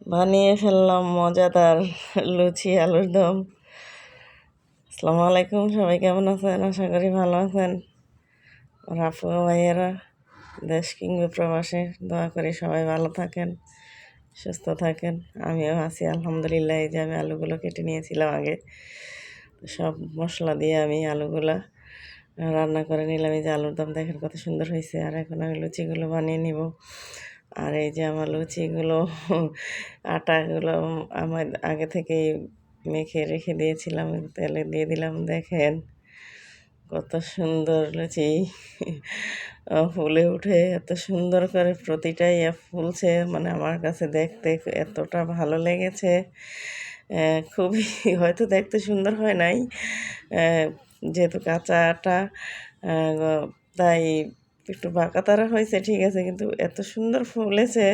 বানিয়ে ফেললাম মজাদার লুচি আলুর দম। আসসালামু আলাইকুম, সবাই কেমন আছেন? আশা করি ভালো আছেন। রাফু ভাইয়েরা দেশ কিংবা প্রবাসে, দোয়া করি সবাই ভালো থাকেন, সুস্থ থাকেন। আমিও আছি আলহামদুলিল্লাহ। এই যে আমি আলুগুলো কেটে নিয়েছিলাম আগে, সব মশলা দিয়ে আমি আলুগুলা রান্না করে নিলাম। এই যে আলুর দম দেখেন কত সুন্দর হয়েছে। আর এখন আমি লুচিগুলো বানিয়ে নিব। আর এই যে আমার লুচিগুলো আটাগুলো আমার আগে থেকেই মেখে রেখে দিয়েছিলাম, তেলে দিয়ে দিলাম। দেখেন কত সুন্দর লুচি ফুলে উঠে, এত সুন্দর করে প্রতিটাই ফুলছে। মানে আমার কাছে দেখতে এতটা ভালো লেগেছে। খুবই হয়তো দেখতে সুন্দর হয় নাই, যেহেতু কাঁচা আটা, তাই একটু বাঁকা তারা হয়েছে, ঠিক আছে, কিন্তু এত সুন্দর ফুলেছে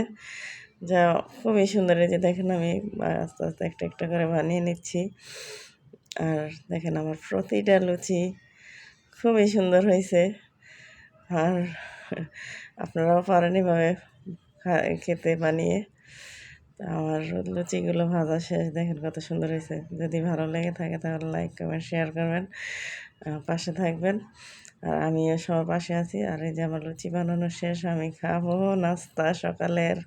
যা খুবই সুন্দর। এই যে দেখেন আমি আস্তে আস্তে একটা একটা করে বানিয়ে নিচ্ছি। আর দেখেন আমার প্রতিটা লুচি খুবই সুন্দর হয়েছে। আর আপনারাও পারেন এভাবে খেতে বানিয়ে। আমার লুচিগুলো ভাজা শেষ, দেখেন কত সুন্দর হয়েছে। যদি ভালো লেগে থাকে তাহলে লাইক কমেন্ট শেয়ার করবেন, পাশে থাকবেন। আর আমিও সবার পাশে আছি। আর এই যে আমার লুচি বানানো শেষ, আমি খাবো নাস্তা সকালের।